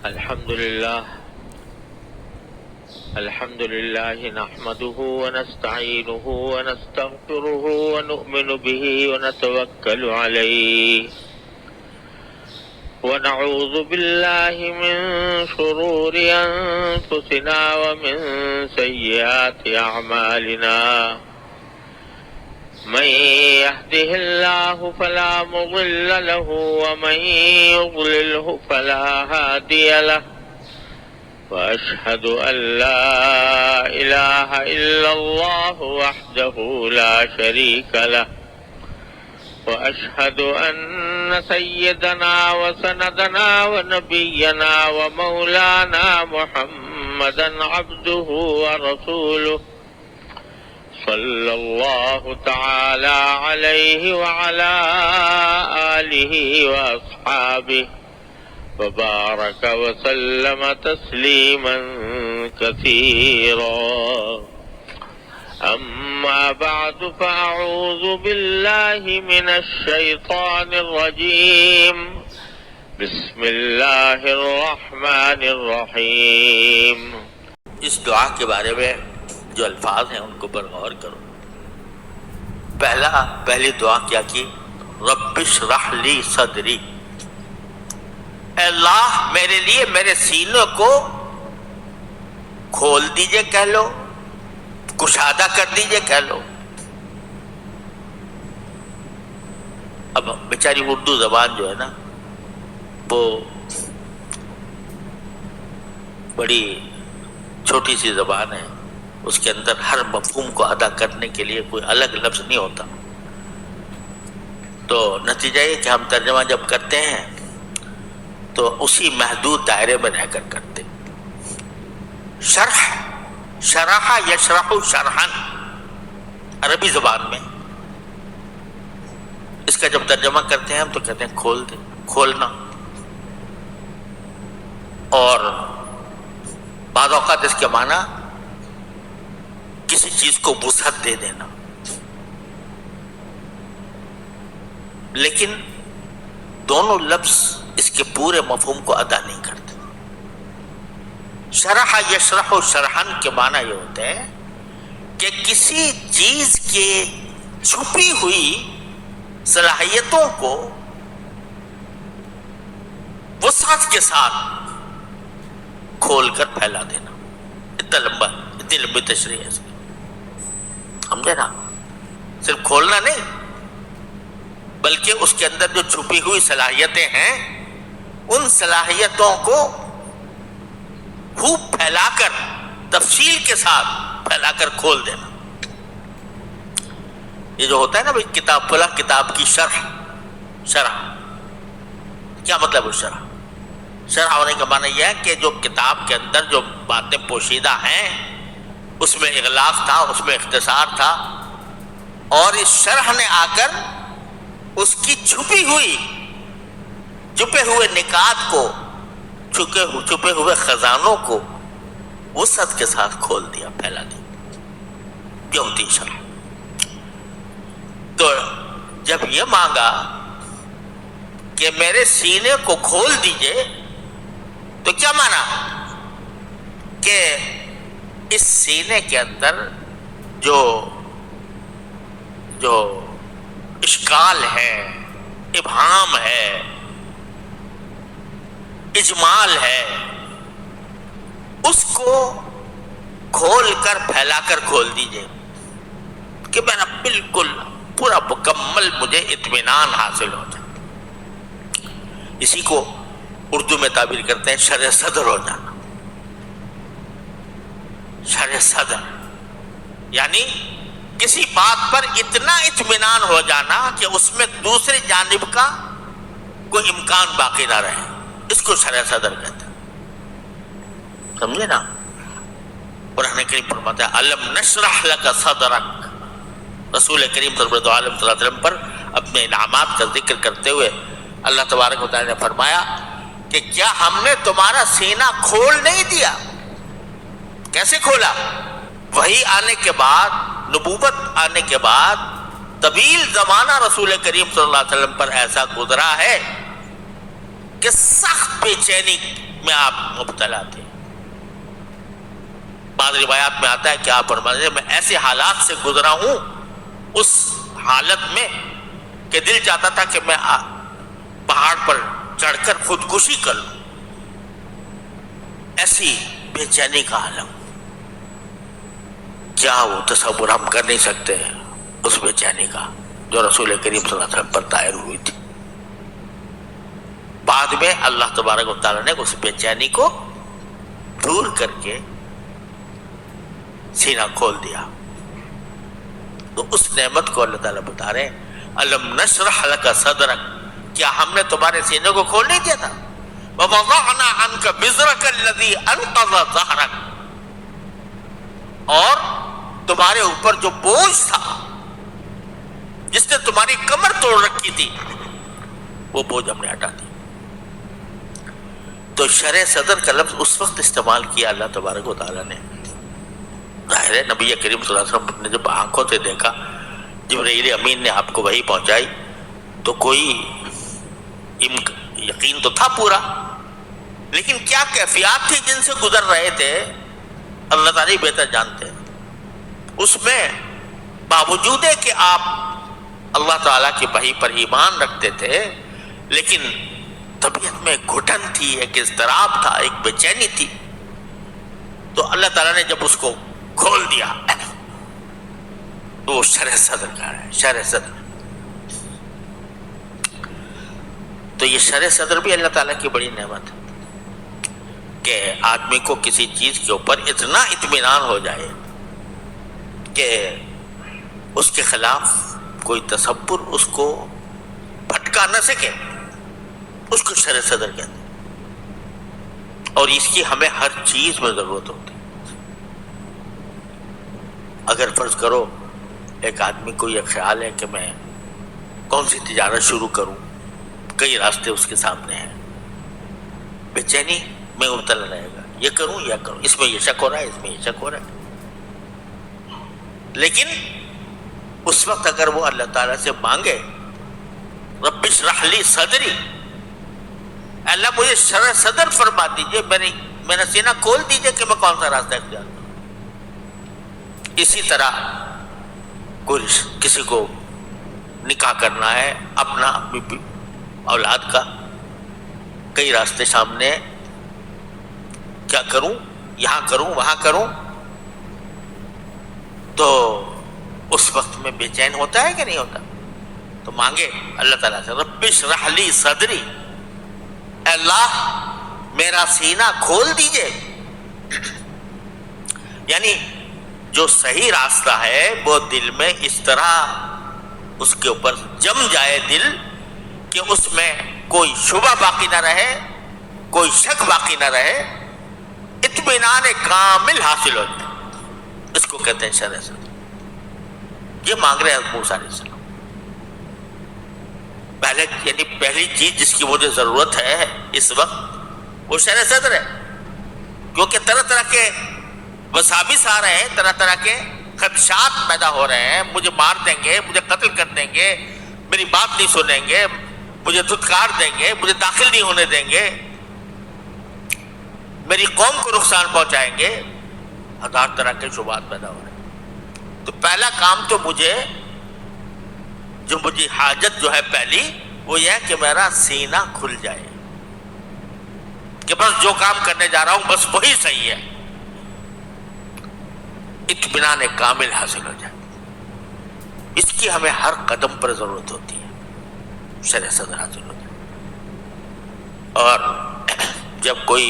الحمد لله نحمده ونستعينه ونستغفره ونؤمن به ونتوكل عليه ونعوذ بالله من شرور أنفسنا ومن سيئات أعمالنا من يهده الله فلا مضل له ومن يضلله فلا هادي له وأشهد أن لا إله إلا الله وحده لا شريك له وأشهد أن سيدنا وسندنا ونبينا ومولانا محمدا عبده ورسوله صلى الله تعالى عليه وعلى آله وأصحابه وبارك وسلم تسليما كثيرا أما بعد فأعوذ بالله من الشيطان الرجيم بسم الله الرحمن الرحيم. اس دعا کے بارے میں جو الفاظ ہیں ان کو پر غور کرو. پہلی دعا کیا کی؟ رب اشرح لی صدری. اے اللہ میرے لیے میرے سینوں کو کھول دیجئے کہہ لو، کشادہ کر دیجئے کہہ لو. اب بیچاری اردو زبان جو ہے نا وہ بڑی چھوٹی سی زبان ہے، اس کے اندر ہر مفہوم کو ادا کرنے کے لیے کوئی الگ لفظ نہیں ہوتا. تو نتیجہ یہ کہ ہم ترجمہ جب کرتے ہیں تو اسی محدود دائرے میں رہ کر کرتے. شرح، شرح یشرح شرحا عربی زبان میں اس کا جب ترجمہ کرتے ہیں ہم تو کہتے ہیں کھول دے، کھولنا. اور بعض اوقات اس کے معنی کسی چیز کو وسعت دے دینا. لیکن دونوں لفظ اس کے پورے مفہوم کو ادا نہیں کرتے. شرح یشرح شرحن کے معنی یہ ہوتا ہے کہ کسی چیز کے چھپی ہوئی صلاحیتوں کو وسعت کے ساتھ کھول کر پھیلا دینا. اتنی لمبی تشریح ہے اس کی، سمجھے نا؟ صرف کھولنا نہیں بلکہ اس کے اندر جو چھپی ہوئی صلاحیتیں ہیں ان صلاحیتوں کو خوب پھیلا کر، تفصیل کے ساتھ پھیلا کر کھول دینا. یہ جو ہوتا ہے نا بھائی کتاب فلاں کتاب کی شرح، شرح کیا مطلب ہے؟ شرح ہونے کا معنی یہ ہے کہ جو کتاب کے اندر جو باتیں پوشیدہ ہیں اس میں اغلاق تھا، اس میں اختصار تھا، اور اس شرح نے آ کر اس کی چھپے ہوئے نکات کو، چھپے ہوئے خزانوں کو وسعت کے ساتھ کھول دیا، پھیلا دیا. یہ ہوتی شرح. تو جب یہ مانگا کہ میرے سینے کو کھول دیجئے تو کیا مانا؟ کہ اس سینے کے اندر جو اشکال ہے، ابہام ہے، اجمال ہے، اس کو کھول کر پھیلا کر کھول دیجئے کہ میرا بالکل پورا مکمل مجھے اطمینان حاصل ہو جائے. اسی کو اردو میں تعبیر کرتے ہیں شرح صدر ہو جانا. شرح صدر یعنی کسی بات پر اتنا اطمینان ہو جانا کہ اس میں دوسری جانب کا کوئی امکان باقی نہ رہے. اس کو شرح صدر کہتے ہیں. سمجھے نا؟ قرآن کریم فرماتا ہے الم نشرح لک صدرک. رسول کریم صلی اللہ علیہ وسلم پر اپنے انعامات کا ذکر کرتے ہوئے اللہ تبارک و تعالی نے فرمایا کہ کیا ہم نے تمہارا سینہ کھول نہیں دیا؟ کیسے کھولا؟ وحی آنے کے بعد، نبوت آنے کے بعد طویل زمانہ رسول کریم صلی اللہ علیہ وسلم پر ایسا گزرا ہے کہ سخت بے چینی میں آپ مبتلا تھے. بعض روایات میں آتا ہے کہ آپ فرماتے ہیں میں ایسے حالات سے گزرا ہوں اس حالت میں کہ دل چاہتا تھا کہ میں پہاڑ پر چڑھ کر خودکشی کر لوں. ایسی بے چینی کا عالم، کیا وہ تصور ہم کر نہیں سکتے اس بے چینی کا جو رسول کریم صلی اللہ علیہ وسلم پر دائر ہوئی تھی. بعد میں اللہ تبارک و تعالیٰ نے اس بے چینی کو دور کر کے سینہ کھول دیا. تو اس نعمت کو اللہ تعالیٰ بتا رہے ہیں الم نشرح لک صدرک، کیا ہم نے تمہارے سینے کو کھول نہیں دیا تھا؟ ووضعنا عنک وزرک الذی انقض ظہرک، اور تمہارے اوپر جو بوجھ تھا جس نے تمہاری کمر توڑ رکھی تھی وہ بوجھ ہم نے ہٹا دی. تو شرح صدر کا لفظ اس وقت استعمال کیا اللہ تبارک و تعالیٰ نے. ظاہر ہے نبی کریم صلی اللہ علیہ وسلم نے جب آنکھوں سے دیکھا، جبرائیل امین نے آپ کو وحی پہنچائی، تو کوئی یقین تو تھا پورا، لیکن کیا کیفیات تھی جن سے گزر رہے تھے اللہ تعالیٰ ہی بہتر جانتے ہیں. اس میں باوجود ہے کہ آپ اللہ تعالیٰ کی وحی پر ایمان رکھتے تھے، لیکن طبیعت میں ایک گھٹن تھی، ایک اضطراب تھا، ایک بے چینی تھی. تو اللہ تعالیٰ نے جب اس کو کھول دیا تو وہ شرح صدر کا ہے. شرح صدر، تو یہ شرح صدر بھی اللہ تعالیٰ کی بڑی نعمت ہے کہ آدمی کو کسی چیز کے اوپر اتنا اطمینان ہو جائے کہ اس کے خلاف کوئی تصور اس کو بھٹکا نہ سکے. اس کو شرح صدر کہتے ہیں، اور اس کی ہمیں ہر چیز میں ضرورت ہوتی ہے. اگر فرض کرو ایک آدمی کو یہ خیال ہے کہ میں کون سی تجارت شروع کروں، کئی راستے اس کے سامنے ہیں، بے چینی میں مبتلا رہے گا، یہ کروں یا کروں، اس میں یہ شک ہو رہا ہے، اس میں یہ شک ہو رہا ہے. لیکن اس وقت اگر وہ اللہ تعالیٰ سے مانگے رب اشرح لی صدری، اللہ مجھے شرح صدر فرما دیجئے، میرا سینہ کھول دیجئے کہ میں کون سا راستہ اختیار کروں. اسی طرح کسی کو نکاح کرنا ہے اپنا اولاد کا، کئی راستے سامنے، کیا کروں، یہاں کروں وہاں کروں، تو اس وقت میں بے چین ہوتا ہے کہ نہیں ہوتا؟ تو مانگے اللہ تعالیٰ سے رب اشرح لی صدری، اے اللہ میرا سینہ کھول دیجئے. یعنی جو صحیح راستہ ہے وہ دل میں اس طرح اس کے اوپر جم جائے دل کہ اس میں کوئی شبہ باقی نہ رہے، کوئی شک باقی نہ رہے، اطمینان کامل حاصل ہو جائے. اس کو کہتے ہیں شرح صدر. یہ مانگ رہے ہیں موسیٰ علیہ السلام. پہلی چیز جس کی مجھے ضرورت ہے اس وقت وہ شرح صدر ہے، کیونکہ طرح طرح کے وساوس آ رہے ہیں، طرح طرح کے خدشات پیدا ہو رہے ہیں. مجھے مار دیں گے، مجھے قتل کر دیں گے، میری بات نہیں سنیں گے، مجھے دھتکار دیں گے، مجھے داخل نہیں ہونے دیں گے، میری قوم کو نقصان پہنچائیں گے. ہزار طرح کے شبہات پیدا ہو رہے ہیں. تو پہلا کام تو مجھے حاجت جو ہے پہلی وہ یہ ہے کہ میرا سینہ کھل جائے کہ بس جو کام کرنے جا رہا ہوں بس وہی صحیح ہے، اطمینان کامل حاصل ہو جائے. اس کی ہمیں ہر قدم پر ضرورت ہوتی ہے، شرح صدر حاصل ہو جائے. اور جب کوئی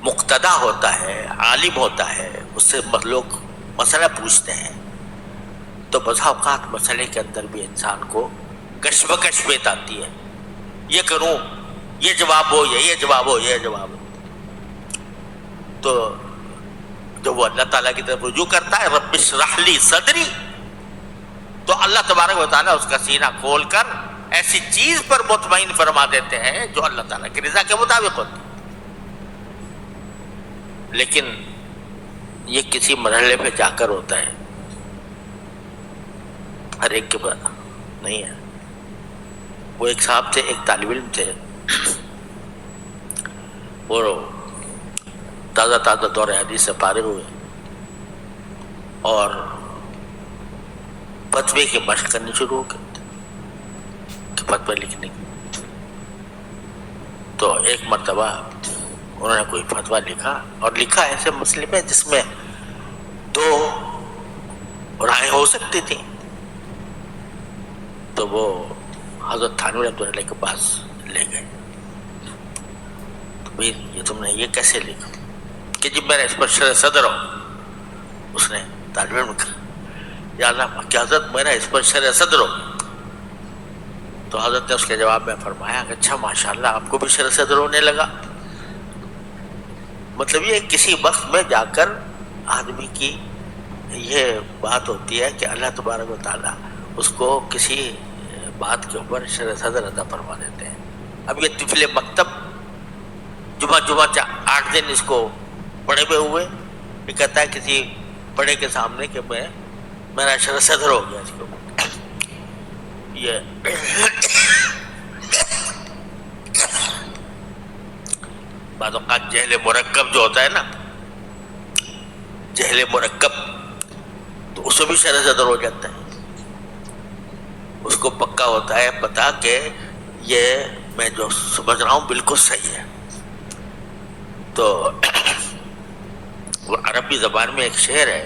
مقتدی ہوتا ہے، عالم ہوتا ہے، اس سے لوگ مسئلہ پوچھتے ہیں تو بعض اوقات مسئلے کے اندر بھی انسان کو کشمکش پیت آتی ہے، یہ کروں، یہ جواب ہو، یہ جواب ہو، یہ جواب ہو. تو جب وہ اللہ تعالیٰ کی طرف رجوع کرتا ہے رب اشرح لی صدری، تو اللہ تبارک و تعالیٰ اس کا سینہ کھول کر ایسی چیز پر مطمئن فرما دیتے ہیں جو اللہ تعالیٰ کی رضا کے مطابق ہوتی ہے. لیکن یہ کسی مرحلے پہ جا کر ہوتا ہے، ہر ایک کے بعد نہیں ہے. وہ ایک صاحب تھے، ایک طالب علم تھے، وہ تازہ تازہ دور حدیث سے فارغ ہوئے اور فتوے کی مشق کرنی شروع ہو گئی کہ فتوے لکھنے کی. تو ایک مرتبہ انہوں نے کوئی فتویٰ لکھا، اور لکھا ایسے مسئلے میں جس میں دو رائے ہو سکتی تھی. تو وہ حضرت تھانوی رحمۃ اللہ کے پاس لے گئے. تو بھائی یہ تم نے یہ کیسے لکھا؟ کہ جی میرا اس پر شرح صدر ہو. اس نے طالب علم کہا یا اللہ کہ حضرت میرا اس پر شرح صدر ہو. تو حضرت نے اس کے جواب میں فرمایا کہ اچھا ماشاءاللہ آپ کو بھی شرح صدر ہونے لگا. مطلب یہ کسی وقت میں جا کر آدمی کی یہ بات ہوتی ہے کہ اللہ تبارک و تعالیٰ اس کو کسی بات کے اوپر شرح صدر عطا فرما دیتے ہیں. اب یہ طفل مکتب جمعہ 8 دن اس کو پڑھے ہوئے ہوئے، یہ کہتا ہے کسی بڑے کے سامنے کہ میرا شرح صدر ہو گیا. اس کو یہ بعض اوقات جہل مرکب جو ہوتا ہے نا، جہل مرکب، تو اس میں بھی شرح صدر ہو جاتا ہے. اس کو پکا ہوتا ہے پتا کہ یہ میں جو سمجھ رہا ہوں بالکل صحیح ہے. تو وہ عربی زبان میں ایک شعر ہے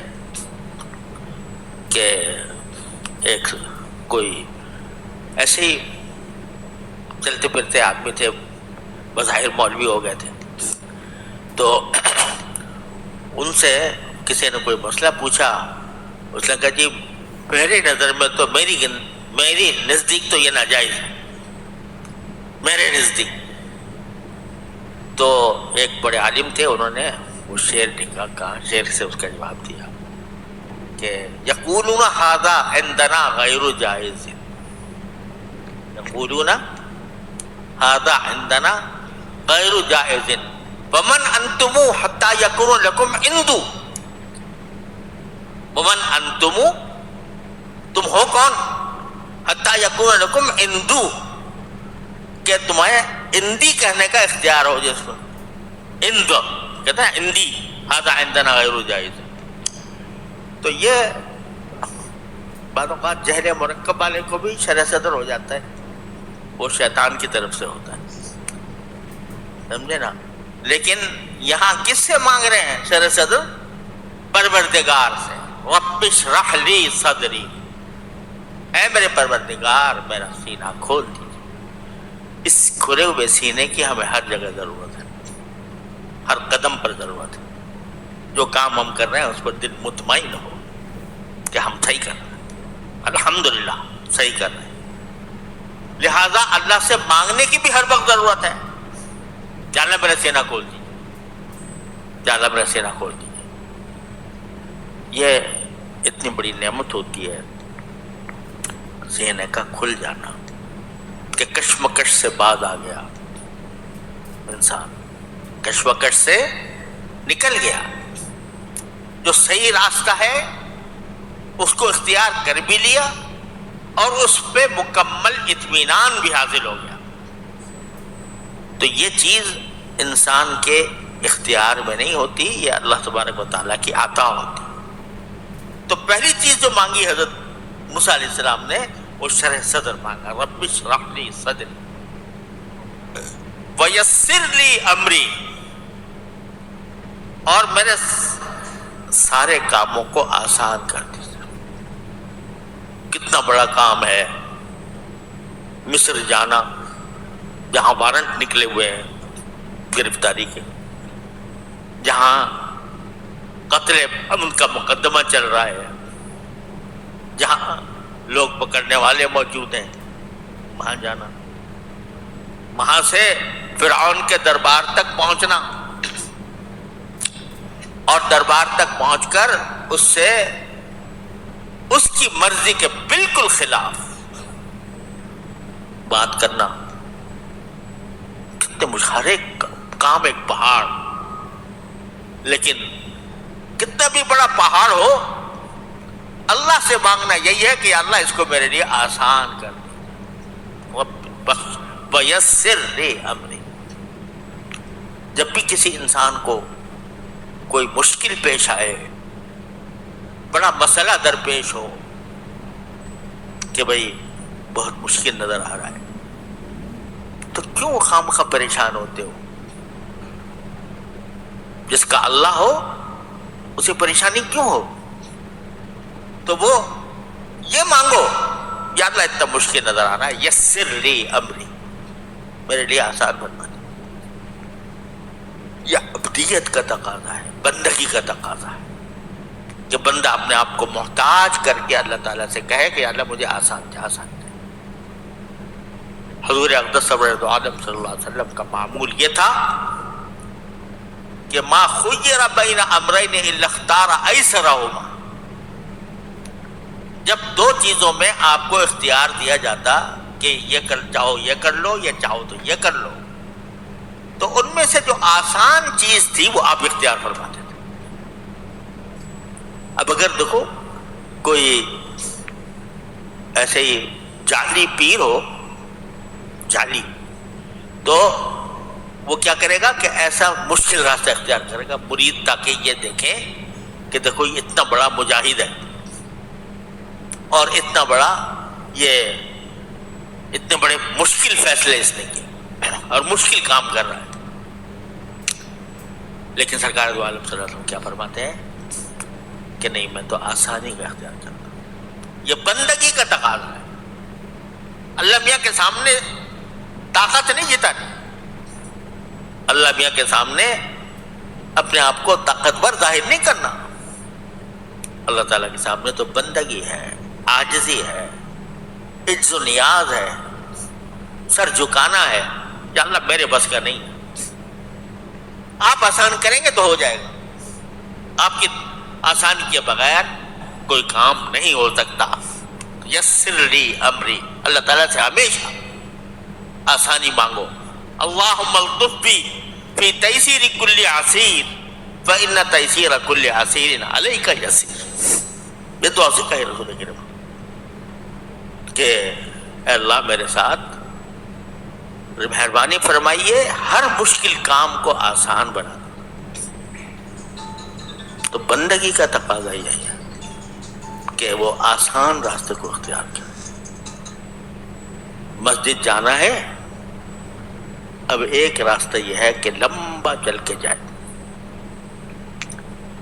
کہ ایک کوئی ایسے ہی چلتے پھرتے آدمی تھے، بظاہر مولوی ہو گئے تھے. تو ان سے کسی نے کوئی مسئلہ پوچھا. اس نے کہا جی میری نظر میں تو میری نزدیک تو یہ ناجائز ہے، میرے نزدیک. تو ایک بڑے عالم تھے، انہوں نے وہ شعر لکھا، کہا شعر سے اس کا جواب دیا کہ یقولون ھذا عندنا غیر جائز، یقولون ھذا عندنا غیر جائز ومن انتم حتی یکون لکم عندو. ومن انتم، تم ہو کون؟ حتی یکون لکم عندو، کہ تمہیں اندی کہنے کا اختیار ہو. جس کو اند کہتا ہے اندی، ھذا عندنا غیر جائز. تو یہ بعض اوقات جہل مرکب والے کو بھی شرح صدر ہو جاتا ہے، وہ شیطان کی طرف سے ہوتا ہے، سمجھے نا. لیکن یہاں کس سے مانگ رہے ہیں شرح صدر؟ پروردگار سے. رب اشرح لی صدری، اے میرے پروردگار میرا سینہ کھول دیجیے. اس کھلے ہوئے سینے کی ہمیں ہر جگہ ضرورت ہے، ہر قدم پر ضرورت ہے. جو کام ہم کر رہے ہیں اس پر دل مطمئن ہو کہ ہم صحیح کر رہے ہیں، الحمدللہ صحیح کر رہے ہیں. لہذا اللہ سے مانگنے کی بھی ہر وقت ضرورت ہے. یا اللہ میرا سینہ کھول دیجیے، یا اللہ میرا سینہ کھول دیجیے. یہ اتنی بڑی نعمت ہوتی ہے سینے کا کھل جانا کہ کشمکش سے باز آ گیا انسان، کشمکش سے نکل گیا. جو صحیح راستہ ہے اس کو اختیار کر بھی لیا اور اس پہ مکمل اطمینان بھی حاصل ہو گیا. تو یہ چیز انسان کے اختیار میں نہیں ہوتی، یہ اللہ تبارک و تعالیٰ کی عطا ہوتی. تو پہلی چیز جو مانگی حضرت موسیٰ علیہ السلام نے وہ شرح صدر مانگا. رب اشرح لی صدری ویسر لی امری، اور میرے سارے کاموں کو آسان کر دیجیے. کتنا بڑا کام ہے مصر جانا، جہاں وارنٹ نکلے ہوئے ہیں گرفتاری کے، جہاں قتل امن کا مقدمہ چل رہا ہے، جہاں لوگ پکڑنے والے موجود ہیں، وہاں جانا، وہاں سے فرعون کے دربار تک پہنچنا، اور دربار تک پہنچ کر اس سے اس کی مرضی کے بالکل خلاف بات کرنا. کتنے ہر ایک کام ایک پہاڑ، لیکن کتنا بھی بڑا پہاڑ ہو اللہ سے مانگنا یہی ہے کہ اللہ اس کو میرے لیے آسان کر دے. وَيَسِّرْ لِي أَمْرِي. جب بھی کسی انسان کو کوئی مشکل پیش آئے، بڑا مسئلہ درپیش ہو کہ بھئی بہت مشکل نظر آ رہا ہے، تو کیوں خامخواہ پریشان ہوتے ہو؟ جس کا اللہ ہو اسے پریشانی کیوں ہو؟ تو وہ یہ مانگو، یا اللہ اتنا مشکل نظر آ رہا ہے، یسر لی امری، میرے لیے آسان بنوا دے۔ یہ عبدیت کا تقاضا ہے، بندگی کا تقاضا ہے کہ بندہ اپنے آپ کو محتاج کر کے اللہ تعالیٰ سے کہے کہ اللہ مجھے آسان دے، آسان دے۔ حضور اقدس صلی عالم صلی اللہ علیہ وسلم کا معمول یہ تھا کہ ما خیر بین امرین الا اختار ایسرہما، جب دو چیزوں میں آپ کو اختیار دیا جاتا کہ یہ چاہو یہ کر لو، یا چاہو تو یہ کر لو، تو ان میں سے جو آسان چیز تھی وہ آپ اختیار فرماتے تھے۔ اب اگر دیکھو کوئی ایسے ہی جعلی پیر ہو، جعلی، تو وہ کیا کرے گا کہ ایسا مشکل راستہ اختیار کرے گا مرید، تاکہ یہ دیکھیں کہ دیکھو یہ اتنا بڑا مجاہد ہے اور اتنا بڑا، یہ اتنے بڑے مشکل فیصلے اس نے کیے اور مشکل کام کر رہا ہے۔ لیکن سرکار دو عالم صلی اللہ علیہ وسلم کیا فرماتے ہیں کہ نہیں، میں تو آسانی کا اختیار کرتا ہوں۔ یہ بندگی کا تقاضا ہے۔ اللہ میاں کے سامنے طاقت نہیں جتانی، اللہ میاں کے سامنے اپنے آپ کو طاقتور ظاہر نہیں کرنا، اللہ تعالیٰ کے سامنے تو بندگی ہے، عاجزی ہے، عجز و نیاز ہے، سر جھکانا ہے کہ اللہ میرے بس کا نہیں ہے، آپ آسان کریں گے تو ہو جائے گا، آپ کی آسانی کے بغیر کوئی کام نہیں ہو سکتا۔ یسر لی امری، اللہ تعالیٰ سے ہمیشہ آسانی مانگو۔ اللہم الطف بی فی تیسیر کل عسیر فإن تیسیر کل عسیر علیک یسیر، یہ دعا سکھا ہے رسول کریم کہ اے اللہ میرے ساتھ مہربانی فرمائیے، ہر مشکل کام کو آسان بنا دو۔ تو بندگی کا تقاضا یہی ہے کہ وہ آسان راستے کو اختیار کرے۔ مسجد جانا ہے، اب ایک راستہ یہ ہے کہ لمبا چل کے جائے،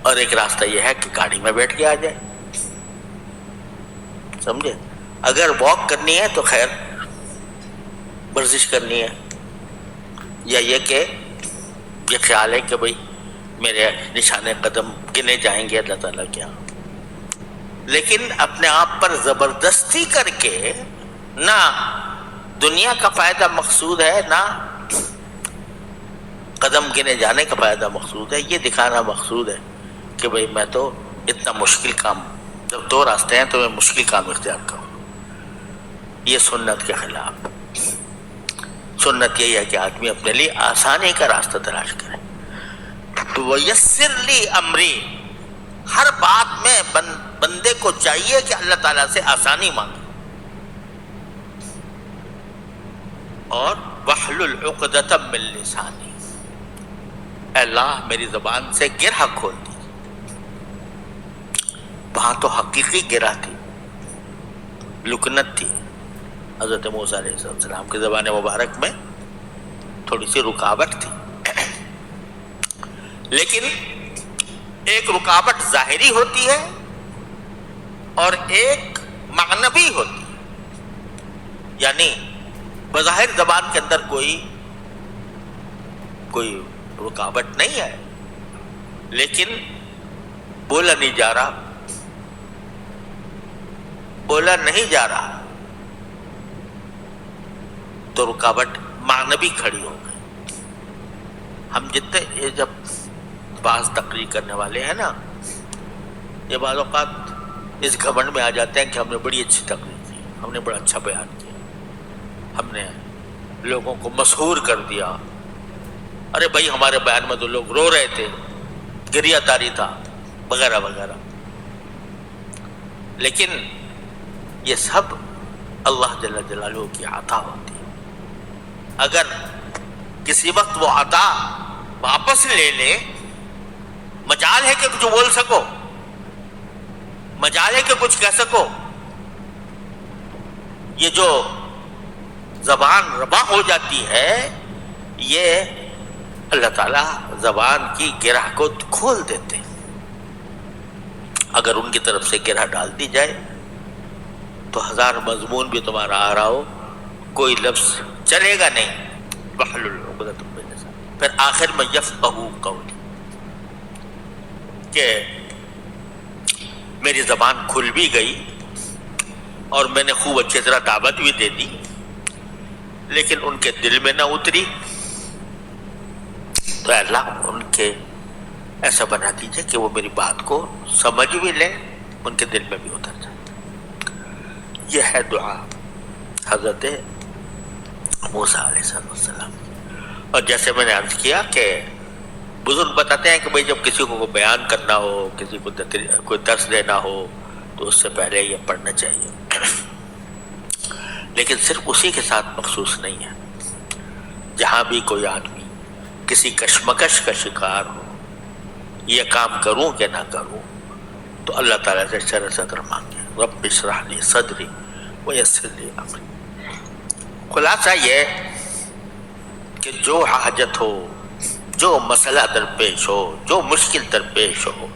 اور ایک راستہ یہ ہے کہ گاڑی میں بیٹھ کے آ جائے، سمجھے؟ اگر واک کرنی ہے تو خیر، ورزش کرنی ہے، یا یہ کہ یہ خیال ہے کہ بھئی میرے نشانے قدم گنے جائیں گے اللہ تعالیٰ کے ہاں، لیکن اپنے آپ پر زبردستی کر کے نہ دنیا کا فائدہ مقصود ہے، نہ قدم گنے جانے کا فائدہ مقصود ہے، یہ دکھانا مقصود ہے کہ بھئی میں تو اتنا مشکل کام، جب دو راستے ہیں تو میں مشکل کام اختیار کروں۔ یہ سنت کے خلاف۔ سنت یہی ہے کہ آدمی اپنے لیے آسانی کا راستہ تلاش کرے۔ تو وَيَسِّرْ لِي أَمْرِي، ہر بات میں بندے کو چاہیے کہ اللہ تعالیٰ سے آسانی مانگے، اور وَاحْلُلْ عُقْدَةً مِّن لِّسَانِي، اے اللہ میری زبان سے گرہ کھول دی۔ وہاں تو حقیقی گرہ تھی، لکنت تھی۔ حضرت موسیٰ علیہ السلام کی زبان مبارک میں تھوڑی سی رکاوٹ تھی، لیکن ایک رکاوٹ ظاہری ہوتی ہے اور ایک معنوی ہوتی ہے، یعنی بظاہر زبان کے اندر کوئی رکاوٹ نہیں ہے، لیکن بولا نہیں جا رہا، بولا نہیں جا رہا، تو رکاوٹ معنوی کھڑی ہو گئی۔ ہم جتنے یہ جب بعض تقریر کرنے والے ہیں نا، یہ بعض اوقات اس گھمنڈ میں آ جاتے ہیں کہ ہم نے بڑی اچھی تقریر کی، ہم نے بڑا اچھا بیان کیا، ہم نے لوگوں کو مسحور کر دیا، ارے بھائی ہمارے بیان میں تو لوگ رو رہے تھے، گریہ تاری تھا، وغیرہ وغیرہ۔ لیکن یہ سب اللہ جل جلالہ کی عطا ہوتی ہے۔ اگر کسی وقت وہ عطا واپس لے لے. مجال ہے کہ کچھ بول سکو, مجال ہے کہ کچھ کہہ سکو. یہ جو زبان ربا ہو جاتی ہے, یہ اللہ تعالیٰ زبان کی گرہ کو کھول دیتے ہیں. اگر ان کی طرف سے گرہ ڈال دی جائے تو ہزار مضمون بھی تمہارا آ رہا ہو, کوئی لفظ چلے گا نہیں. واحلل عقدۃ من لسانی. پھر آخر میں یفقہوا قولی, کہ میری زبان کھل بھی گئی اور میں نے خوب اچھی طرح دعوت بھی دے دی, لیکن ان کے دل میں نہ اتری. تو اللہ ان کے ایسا بنا دیجئے کہ وہ میری بات کو سمجھ بھی لیں, ان کے دل میں بھی اتر جائے. یہ ہے دعا حضرت موسیٰ علیہ السلام. اور جیسے میں نے عرض کیا کہ بزرگ بتاتے ہیں کہ بھئی جب کسی کو بیان کرنا ہو, کسی کو کوئی درس دینا ہو, تو اس سے پہلے یہ پڑھنا چاہیے. لیکن صرف اسی کے ساتھ مخصوص نہیں ہے. جہاں بھی کوئی آدمی کسی کشمکش کا شکار ہو, یہ کام کروں کہ نہ کروں, تو اللہ تعالیٰ سے شرح صدر مانگے, رب اشرح لی صدری ویسر لی امری. خلاصہ یہ کہ جو حاجت ہو, جو مسئلہ درپیش ہو, جو مشکل درپیش ہو,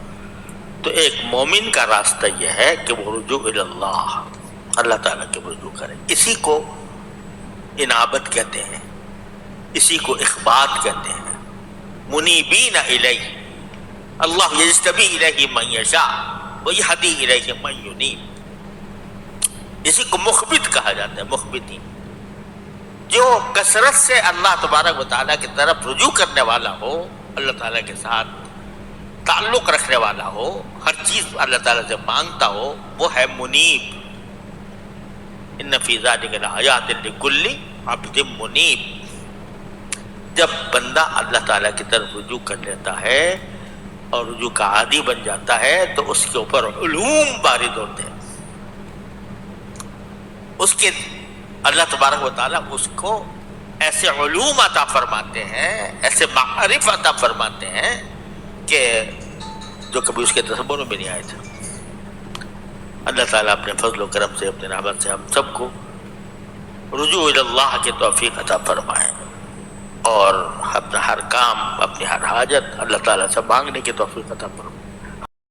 تو ایک مومن کا راستہ یہ ہے کہ وہ رجوع اللہ, اللہ تعالیٰ کے رجوع کرے. اسی کو انابت کہتے ہیں, اسی کو اخبات کہتے ہیں. منیبین الیہ, اللہ یجتبی الیہ من یشاء ویہدی الیہ من ینیب. اسی کو مخبت کہا جاتا ہے, مخبتین, جو کثرت سے اللہ تبارک و تعالیٰ کی طرف رجوع کرنے والا ہو, اللہ تعالیٰ کے ساتھ تعلق رکھنے والا ہو, ہر چیز اللہ تعالیٰ سے مانگتا ہو, وہ ہے منیب. ان فی ذلک لآیات لکل عبد منیب. جب بندہ اللہ تعالیٰ کی طرف رجوع کر لیتا ہے اور رجوع کا عادی بن جاتا ہے, تو اس کے اوپر علوم وارد ہوتے ہیں. اس کے اللہ تبارک و تعالیٰ اس کو ایسے علوم عطا فرماتے ہیں, ایسے معارف عطا فرماتے ہیں کہ جو کبھی اس کے تصور میں نہیں آئے تھے. اللہ تعالیٰ اپنے فضل و کرم سے, اپنے رحمت سے ہم سب کو رجوع اللہ کی توفیق عطا فرمائے, اور اپنا ہر کام, اپنی ہر حاجت اللہ تعالیٰ سے مانگنے کی توفیق عطا فرمائے.